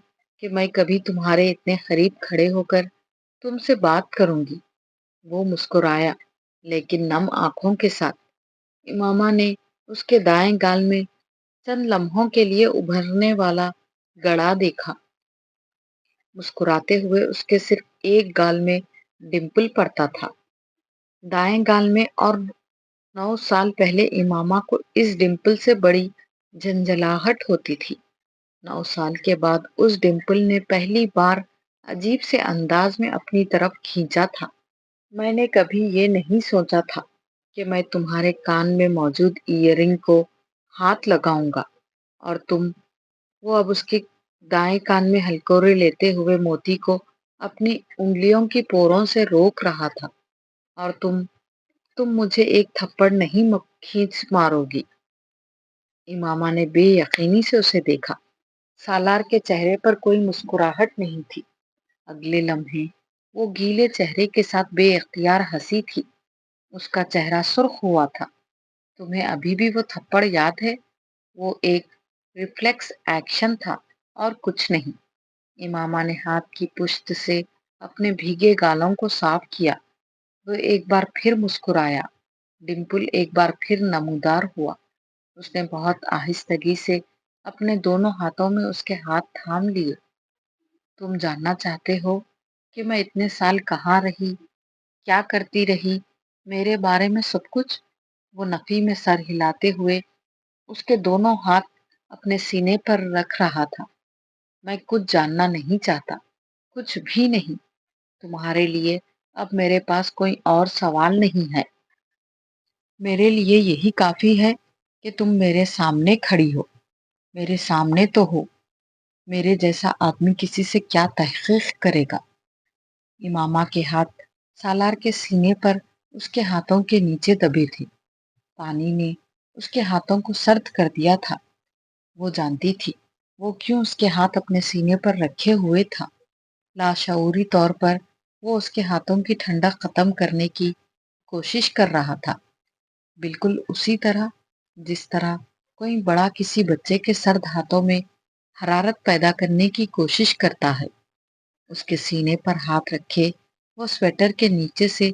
کہ میں کبھی تمہارے اتنے قریب کھڑے ہو کر تم سے بات کروں گی۔ وہ مسکرایا، لیکن نم آنکھوں کے ساتھ۔ امامہ نے اس کے دائیں گال میں چند لمحوں کے لیے ابھرنے والا گڑھا دیکھا۔ مسکراتے ہوئے اس کے صرف ایک گال میں ڈمپل پڑتا تھا، دائیں گال میں، اور 9 سال پہلے امامہ کو اس ڈمپل سے بڑی جھنجھلاہٹ ہوتی تھی۔ 9 سال کے بعد اس ڈمپل نے پہلی بار عجیب سے انداز میں اپنی طرف کھینچا تھا۔ میں نے کبھی یہ نہیں سوچا تھا کہ میں تمہارے کان میں موجود ایئر رنگ کو ہاتھ لگاؤں گا، اور تم… وہ اب اس کے دائیں کان میں ہلکورے لیتے ہوئے موتی کو اپنی انگلیوں کی پوروں سے روک رہا تھا۔ اور تم مجھے ایک تھپڑ نہیں کھینچ مارو گی؟ امامہ نے بے یقینی سے اسے دیکھا۔ سالار کے چہرے پر کوئی مسکراہٹ نہیں تھی۔ اگلے لمحے وہ گیلے چہرے کے ساتھ بے اختیار ہنسی تھی۔ اس کا چہرہ سرخ ہوا تھا۔ تمہیں ابھی بھی وہ تھپڑ یاد ہے؟ وہ ایک ریفلیکس ایکشن تھا اور کچھ نہیں۔ امامہ نے ہاتھ کی پشت سے اپنے بھیگے گالوں کو صاف کیا۔ وہ ایک بار پھر مسکرایا۔ ڈمپل ایک بار پھر نمودار ہوا۔ اس نے بہت آہستگی سے اپنے دونوں ہاتھوں میں اس کے ہاتھ تھام لیے۔ تم جاننا چاہتے ہو کہ میں اتنے سال کہاں رہی، کیا کرتی رہی، میرے بارے میں سب کچھ؟ وہ نفی میں سر ہلاتے ہوئے اس کے دونوں ہاتھ اپنے سینے پر رکھ رہا تھا۔ میں کچھ جاننا نہیں چاہتا، کچھ بھی نہیں۔ تمہارے لیے اب میرے پاس کوئی اور سوال نہیں ہے۔ میرے لیے یہی کافی ہے کہ تم میرے سامنے کھڑی ہو۔ میرے سامنے تو ہو۔ میرے جیسا آدمی کسی سے کیا تحقیق کرے گا؟ امامہ کے ہاتھ سالار کے سینے پر اس کے ہاتھوں کے نیچے دبے تھے۔ پانی نے اس کے ہاتھوں کو سرد کر دیا تھا۔ وہ جانتی تھی وہ کیوں اس کے ہاتھ اپنے سینے پر رکھے ہوئے تھا۔ لاشعوری طور پر وہ اس کے ہاتھوں کی ٹھنڈک ختم کرنے کی کوشش کر رہا تھا، بالکل اسی طرح جس طرح کوئی بڑا کسی بچے کے سرد ہاتھوں میں حرارت پیدا کرنے کی کوشش کرتا ہے۔ اس کے سینے پر ہاتھ رکھے وہ سویٹر کے نیچے سے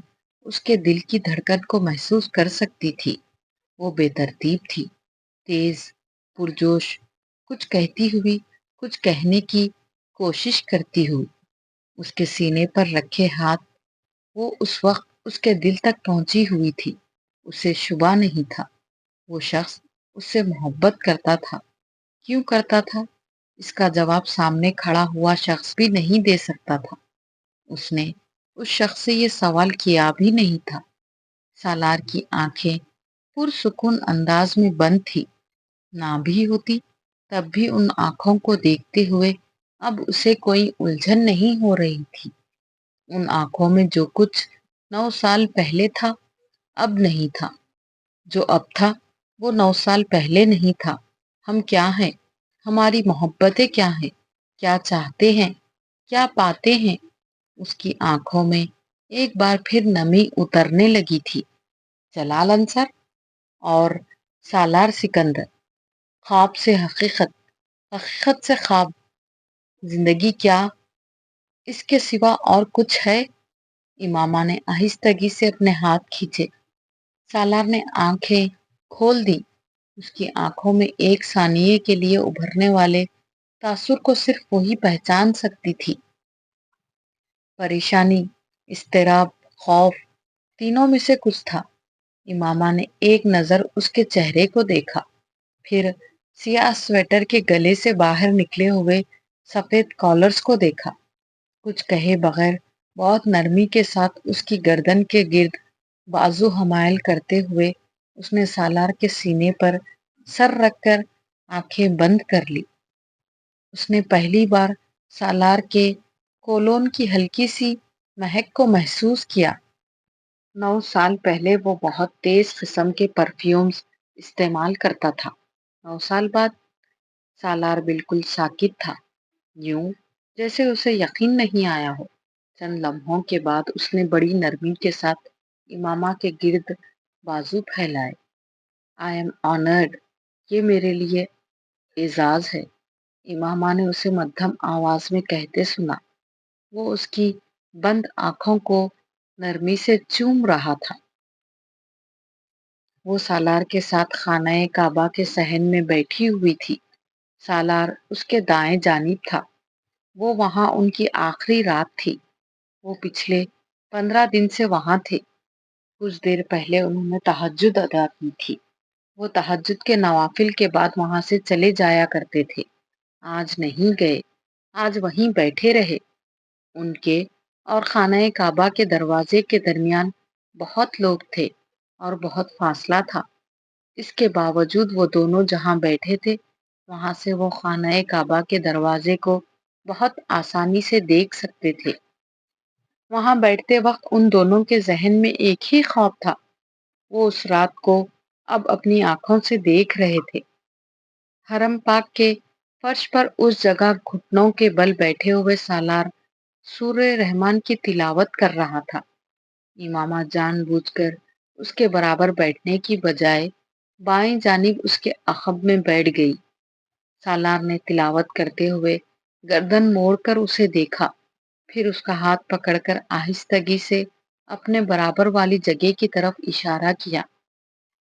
اس کے دل کی دھڑکن کو محسوس کر سکتی تھی۔ وہ بے ترتیب تھی، تیز، پرجوش، کچھ کہتی ہوئی، کچھ کہنے کی کوشش کرتی ہوئی۔ اس کے سینے پر رکھے ہاتھ وہ اس وقت اس کے دل تک پہنچی ہوئی تھی۔ اسے شبہ نہیں تھا وہ شخص اس سے محبت کرتا تھا۔ کیوں کرتا تھا؟ اس کا جواب سامنے کھڑا ہوا شخص بھی نہیں دے سکتا تھا۔ اس نے اس شخص سے یہ سوال کیا بھی نہیں تھا۔ سالار کی آنکھیں پرسکون انداز میں بند تھی۔ نہ بھی ہوتی تب بھی ان آنکھوں کو دیکھتے ہوئے اب اسے کوئی الجھن نہیں ہو رہی تھی۔ ان آنکھوں میں جو کچھ 9 سال پہلے تھا اب نہیں تھا، جو اب تھا وہ 9 سال پہلے نہیں تھا۔ ہم کیا ہیں؟ ہماری محبتیں کیا ہیں؟ کیا چاہتے ہیں؟ کیا پاتے ہیں؟ اس کی آنکھوں میں ایک بار پھر نمی اترنے لگی تھی۔ جلال انصر اور سالار سکندر، خواب سے حقیقت، حقیقت سے خواب، زندگی کیا اس کے سوا اور کچھ ہے؟ امامہ نے آہستگی سے اپنے ہاتھ کھینچے۔ سالار نے آنکھیں کھول دی۔ اس کی آنکھوں میں ایک ثانیے کے لیے ابھرنے والے تاثر کو صرف وہی پہچان سکتی تھی۔ پریشانی، اضطراب، خوف، تینوں میں سے کچھ تھا۔ امامہ نے ایک نظر اس کے چہرے کو دیکھا، پھر سیاہ سویٹر کے گلے سے باہر نکلے ہوئے سفید کالرز کو دیکھا۔ کچھ کہے بغیر بہت نرمی کے ساتھ اس کی گردن کے گرد بازو حمائل کرتے ہوئے اس نے سالار کے سینے پر سر رکھ کر آنکھیں بند کر لی۔ اس نے پہلی بار سالار کے کولون کی ہلکی سی مہک کو محسوس کیا۔ 9 سال پہلے وہ بہت تیز قسم کے پرفیومز استعمال کرتا تھا۔ 9 سال بعد سالار بالکل ساکت تھا، یوں جیسے اسے یقین نہیں آیا ہو۔ چند لمحوں کے بعد اس نے بڑی نرمی کے ساتھ امامہ کے گرد بازو پھیلائے۔ آئی ایم آنرڈ، یہ میرے لیے اعزاز ہے، امامہ نے اسے مدھم آواز میں کہتے سنا۔ وہ اس کی بند آنکھوں کو نرمی سے چوم رہا تھا۔ وہ سالار کے ساتھ خانہ کعبہ کے صحن میں بیٹھی ہوئی تھی۔ سالار اس کے دائیں جانب تھا۔ وہ وہاں ان کی آخری رات تھی۔ وہ پچھلے 15 دن سے وہاں تھے۔ کچھ دیر پہلے انہوں نے تہجد ادا کی تھی۔ وہ تہجد کے نوافل کے بعد وہاں سے چلے جایا کرتے تھے۔ آج نہیں گئے، آج وہیں بیٹھے رہے۔ ان کے اور خانہ کعبہ کے دروازے کے درمیان بہت لوگ تھے اور بہت فاصلہ تھا۔ اس کے باوجود وہ دونوں جہاں بیٹھے تھے وہاں سے وہ خانہ کعبہ کے دروازے کو بہت آسانی سے دیکھ سکتے تھے۔ وہاں بیٹھتے وقت ان دونوں کے ذہن میں ایک ہی خواب تھا۔ وہ اس رات کو اب اپنی آنکھوں سے دیکھ رہے تھے۔ حرم پاک کے فرش پر اس جگہ گھٹنوں کے بل بیٹھے ہوئے سالار سورہ رحمان کی تلاوت کر رہا تھا۔ امامہ جان بوجھ کر اس کے برابر بیٹھنے کی بجائے بائیں جانب اس کے عقب میں بیٹھ گئی۔ سالار نے تلاوت کرتے ہوئے گردن موڑ کر اسے دیکھا، پھر اس کا ہاتھ پکڑ کر آہستگی سے اپنے برابر والی جگہ کی طرف اشارہ کیا۔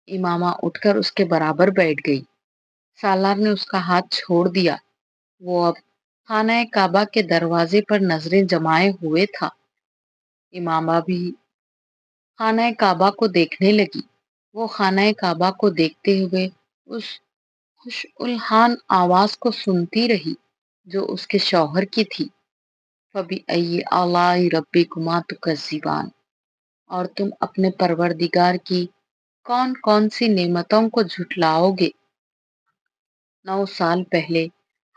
امامہ اٹھ کر اس کے برابر بیٹھ گئی۔ سالار نے اس کا ہاتھ چھوڑ دیا۔ وہ اب خانہ کعبہ کے دروازے پر نظریں جمائے ہوئے تھا۔ امامہ بھی خانہ کعبہ کو دیکھنے لگی۔ وہ خانہ کعبہ کو دیکھتے ہوئے اس خوش الحان آواز کو سنتی رہی جو اس کے شوہر کی تھی۔ فَبِأَيِّ آلَاءِ رَبِّكُمَا تُكَذِّبَانِ، اور تم اپنے پروردگار کی کون کون سی نعمتوں کو جھٹلاؤ گے۔ 9 سال پہلے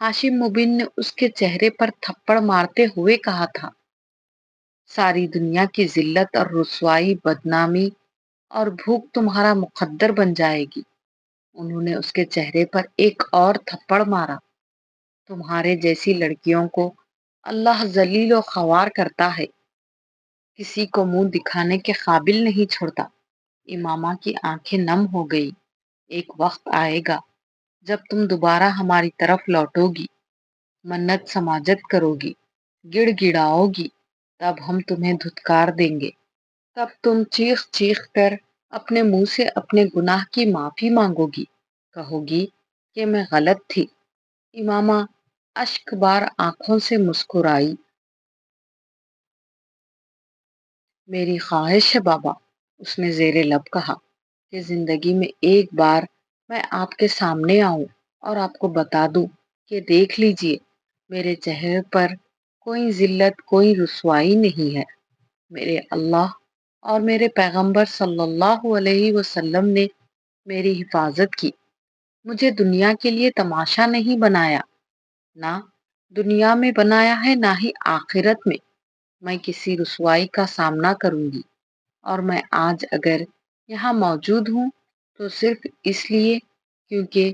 ہاشم مبین نے اس کے چہرے پر تھپڑ مارتے ہوئے کہا تھا، ساری دنیا کی ذلت اور رسوائی، بدنامی اور بھوک تمہارا مقدر بن جائے گی۔ انہوں نے اس کے چہرے پر ایک اور تھپڑ مارا۔ تمہارے جیسی لڑکیوں کو اللہ ذلیل و خوار کرتا ہے، کسی کو منہ دکھانے کے قابل نہیں چھوڑتا۔ امامہ کی آنکھیں نم ہو گئی۔ ایک وقت آئے گا جب تم دوبارہ ہماری طرف لوٹو گی، منت سماجت کرو گی، گڑ گڑاؤ گی، تب ہم تمہیں دھتکار دیں گے۔ تب تم چیخ چیخ کر اپنے منہ سے اپنے گناہ کی معافی مانگو گی، کہو گی کہ میں غلط تھی۔ امامہ اشک بار آنکھوں سے مسکرائی۔ میری خواہش ہے بابا، اس نے زیر لب کہا، کہ زندگی میں ایک بار میں آپ کے سامنے آؤں اور آپ کو بتا دوں کہ دیکھ لیجئے، میرے چہرے پر کوئی ذلت، کوئی رسوائی نہیں ہے۔ میرے اللہ اور میرے پیغمبر صلی اللہ علیہ وسلم نے میری حفاظت کی، مجھے دنیا کے لیے تماشا نہیں بنایا، نہ دنیا میں بنایا ہے نہ ہی آخرت میں۔ میں کسی رسوائی کا سامنا کروں گی، اور میں آج اگر یہاں موجود ہوں تو صرف اس لیے کیونکہ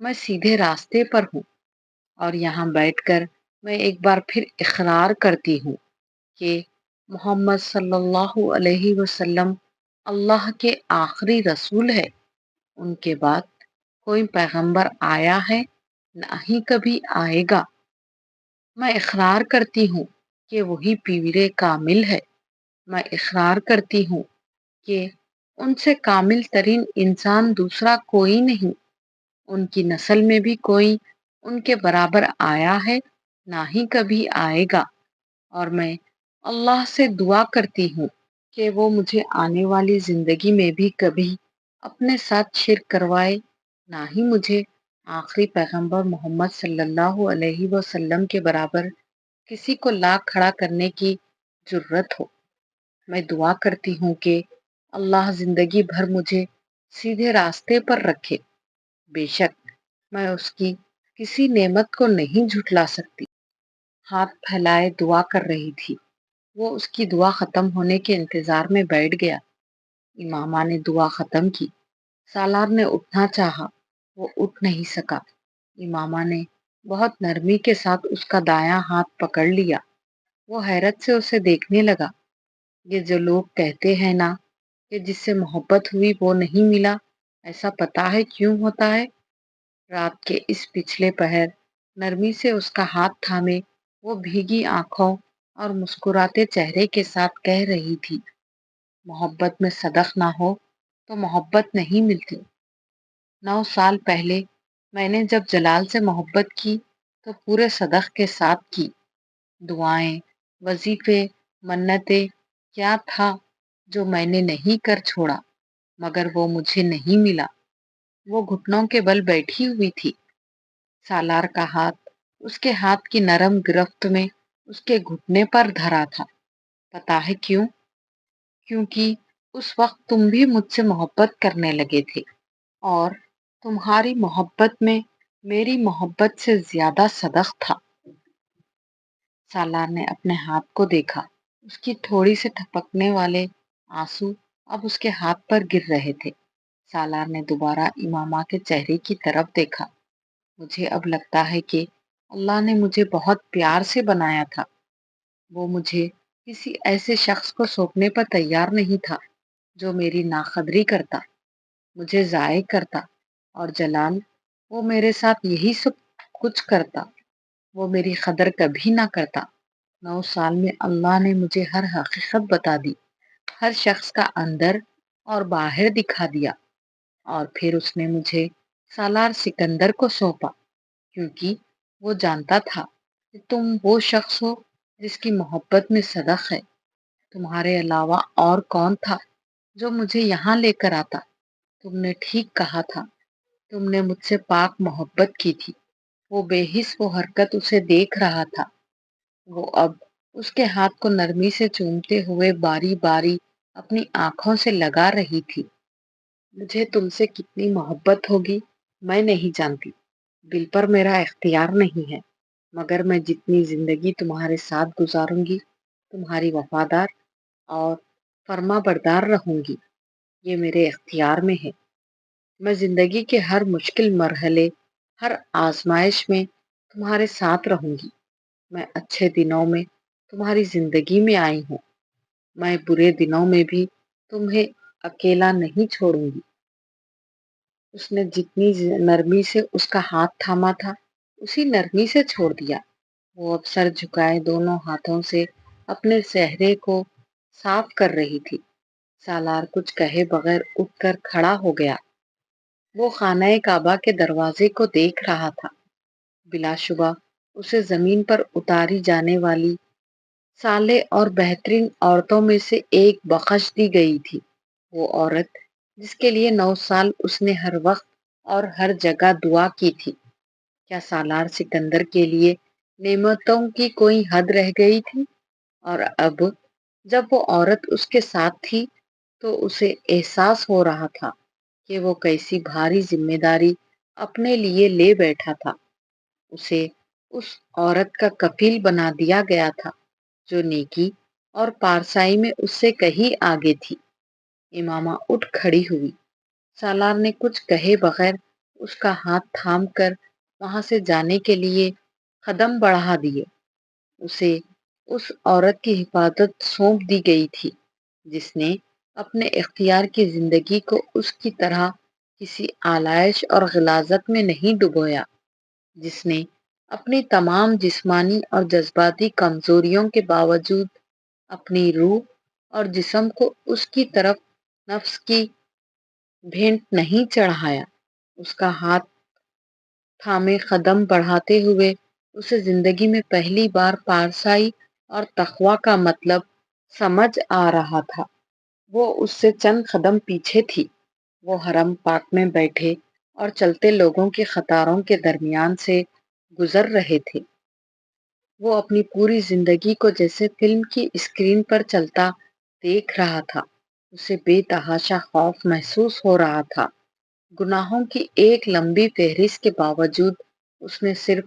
میں سیدھے راستے پر ہوں، اور یہاں بیٹھ کر میں ایک بار پھر اقرار کرتی ہوں کہ محمد صلی اللہ علیہ وسلم اللہ کے آخری رسول ہے۔ ان کے بعد کوئی پیغمبر آیا ہے، نہ ہی کبھی آئے گا۔ میں اقرار کرتی ہوں کہ وہی پیر کامل ہے۔ میں اقرار کرتی ہوں کہ ان سے کامل ترین انسان دوسرا کوئی نہیں۔ ان کی نسل میں بھی کوئی ان کے برابر آیا ہے، نہ ہی کبھی آئے گا۔ اور میں اللہ سے دعا کرتی ہوں کہ وہ مجھے آنے والی زندگی میں بھی کبھی اپنے ساتھ شرک کروائے، نہ ہی مجھے آخری پیغمبر محمد صلی اللہ علیہ وسلم کے برابر کسی کو لا کھڑا کرنے کی جرت ہو۔ میں دعا کرتی ہوں کہ اللہ زندگی بھر مجھے سیدھے راستے پر رکھے۔ بے شک میں اس کی کسی نعمت کو نہیں جھٹلا سکتی۔ ہاتھ پھیلائے دعا کر رہی تھی۔ وہ اس کی دعا ختم ہونے کے انتظار میں بیٹھ گیا۔ امامہ نے دعا ختم کی۔ سالار نے اٹھنا چاہا، وہ اٹھ نہیں سکا۔ امامہ نے بہت نرمی کے ساتھ اس کا دایاں ہاتھ پکڑ لیا۔ وہ حیرت سے اسے دیکھنے لگا۔ یہ جو لوگ کہتے ہیں نا کہ جس سے محبت ہوئی وہ نہیں ملا، ایسا پتا ہے کیوں ہوتا ہے؟ رات کے اس پچھلے پہر نرمی سے اس کا ہاتھ تھامے وہ بھیگی آنکھوں اور مسکراتے چہرے کے ساتھ کہہ رہی تھی، محبت میں صدق نہ ہو تو محبت نہیں ملتی۔ 9 سال پہلے میں نے جب جلال سے محبت کی تو پورے صدق کے ساتھ کی۔ دعائیں، وظیفے، منتیں، کیا تھا جو میں نے نہیں کر چھوڑا، مگر وہ مجھے نہیں ملا۔ وہ گھٹنوں کے بل بیٹھی ہوئی تھی۔ سالار کا ہاتھ اس کے ہاتھ کی نرم گرفت میں اس کے گھٹنے پر دھرا تھا۔ پتا ہے کیوں؟ کیونکہ اس وقت تم بھی مجھ سے محبت کرنے لگے تھے، اور تمہاری محبت میں میری محبت سے زیادہ صدق تھا۔ سالار نے اپنے ہاتھ کو دیکھا۔ اس کی تھوڑی سے ٹپکنے والے آنسو اب اس کے ہاتھ پر گر رہے تھے۔ سالار نے دوبارہ امامہ کے چہرے کی طرف دیکھا۔ مجھے اب لگتا ہے کہ اللہ نے مجھے بہت پیار سے بنایا تھا۔ وہ مجھے کسی ایسے شخص کو سونپنے پر تیار نہیں تھا جو میری ناقدری کرتا، مجھے ضائع کرتا، اور جلال، وہ میرے ساتھ یہی سب کچھ کرتا، وہ میری قدر کبھی نہ کرتا۔ 9 سال میں اللہ نے مجھے ہر حقیقت بتا دی، ہر شخص کا اندر اور باہر دکھا دیا، اور پھر اس نے مجھے سالار سکندر کو سونپا، کیونکہ وہ جانتا تھا کہ تم وہ شخص ہو جس کی محبت میں صدق ہے۔ تمہارے علاوہ اور کون تھا جو مجھے یہاں لے کر آتا؟ تم نے ٹھیک کہا تھا، تم نے مجھ سے پاک محبت کی تھی۔ وہ بے حس وہ حرکت اسے دیکھ رہا تھا۔ وہ اب اس کے ہاتھ کو نرمی سے چومتے ہوئے باری باری اپنی آنکھوں سے لگا رہی تھی۔ مجھے تم سے کتنی محبت ہوگی میں نہیں جانتی، دل پر میرا اختیار نہیں ہے، مگر میں جتنی زندگی تمہارے ساتھ گزاروں گی تمہاری وفادار اور فرما بردار رہوں گی، یہ میرے اختیار میں ہے۔ میں زندگی کے ہر مشکل مرحلے، ہر آزمائش میں تمہارے ساتھ رہوں گی۔ میں اچھے دنوں میں تمہاری زندگی میں آئی ہوں، میں برے دنوں میں بھی تمہیں اکیلا نہیں چھوڑوں گی۔ اس نے جتنی نرمی سے اس کا ہاتھ تھاما تھا، اسی نرمی سے چھوڑ دیا۔ وہ اب سر جھکائے دونوں ہاتھوں سے اپنے چہرے کو صاف کر رہی تھی۔ سالار کچھ کہے بغیر اٹھ کر کھڑا ہو گیا۔ وہ خانہ کعبہ کے دروازے کو دیکھ رہا تھا۔ بلا شبہ اسے زمین پر اتاری جانے والی صالح اور بہترین عورتوں میں سے ایک بخش دی گئی تھی، وہ عورت جس کے لیے 9 سال اس نے ہر وقت اور ہر جگہ دعا کی تھی۔ کیا سالار سکندر کے لیے نعمتوں کی کوئی حد رہ گئی تھی؟ اور اب جب وہ عورت اس کے ساتھ تھی تو اسے احساس ہو رہا تھا کہ وہ کیسی بھاری ذمہ داری اپنے لیے لے بیٹھا تھا۔ اسے اس عورت کا کفیل بنا دیا گیا تھا جو نیکی اور پارسائی میں اس سے کہیں آگے تھی۔ امامہ اٹھ کھڑی ہوئی۔ سالار نے کچھ کہے بغیر اس کا ہاتھ تھام کر وہاں سے جانے کے لیے قدم بڑھا دیے۔ اسے اس عورت کی حفاظت سونپ دی گئی تھی جس نے اپنے اختیار کی زندگی کو اس کی طرح کسی آلائش اور غلاظت میں نہیں ڈبویا، جس نے اپنی تمام جسمانی اور جذباتی کمزوریوں کے باوجود اپنی روح اور جسم کو اس کی طرف نفس کی بھینٹ نہیں چڑھایا۔ اس کا ہاتھ تھامے قدم بڑھاتے ہوئے اسے زندگی میں پہلی بار پارسائی اور تقویٰ کا مطلب سمجھ آ رہا تھا۔ وہ اس سے چند قدم پیچھے تھی۔ وہ حرم پاک میں بیٹھے اور چلتے لوگوں کی قطاروں کے درمیان سے گزر رہے تھے۔ وہ اپنی پوری زندگی کو جیسے فلم کی اسکرین پر چلتا دیکھ رہا تھا۔ اسے بے تحاشا خوف محسوس ہو رہا تھا۔ گناہوں کی ایک لمبی فہرست کے باوجود اس نے صرف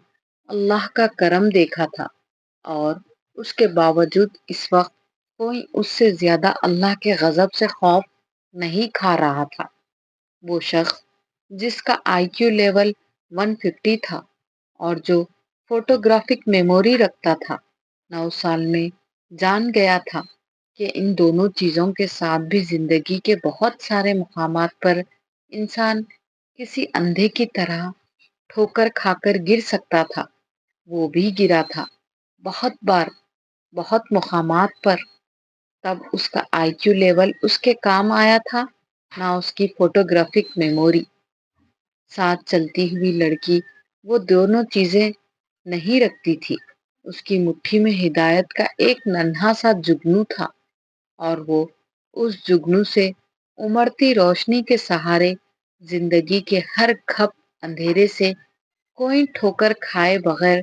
اللہ کا کرم دیکھا تھا، اور اس کے باوجود اس وقت کوئی اس سے زیادہ اللہ کے غضب سے خوف نہیں کھا رہا تھا۔ وہ شخص جس کا IQ لیول 150 تھا اور جو فوٹوگرافک میموری رکھتا تھا، 9 سال میں جان گیا تھا کہ ان دونوں چیزوں کے ساتھ بھی زندگی کے بہت سارے مقامات پر انسان کسی اندھے کی طرح ٹھوکر کھا کر گر سکتا تھا۔ وہ بھی گرا تھا بہت بار، بہت مقامات پر۔ تب اس کا IQ لیول اس کے کام آیا تھا، نہ اس کی فوٹوگرافک میموری۔ ساتھ چلتی ہوئی لڑکی وہ دونوں چیزیں نہیں رکھتی تھی۔ اس کی مٹھی میں ہدایت کا ایک ننھا سا جگنو تھا، اور وہ اس جگنو سے امڑتی روشنی کے سہارے زندگی کے ہر کھپ اندھیرے سے کوئی ٹھوکر کھائے بغیر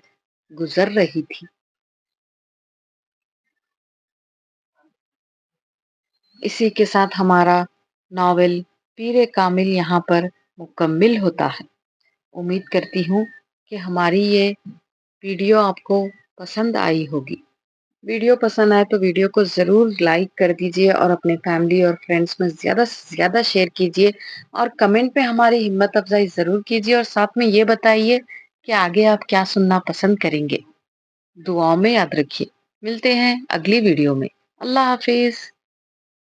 گزر رہی تھی۔ اسی کے ساتھ ہمارا ناول پیر کامل یہاں پر مکمل ہوتا ہے۔ امید کرتی ہوں کہ ہماری یہ ویڈیو آپ کو پسند آئی ہوگی۔ ویڈیو پسند آئے تو ویڈیو کو ضرور لائک کر دیجئے اور اپنے فیملی اور فرینڈس میں زیادہ سے زیادہ شیئر کیجئے، اور کمنٹ پہ ہماری ہمت افزائی ضرور کیجئے، اور ساتھ میں یہ بتائیے کہ آگے آپ کیا سننا پسند کریں گے۔ دعاؤں میں یاد رکھیے۔ ملتے ہیں اگلی ویڈیو میں۔ اللہ حافظ۔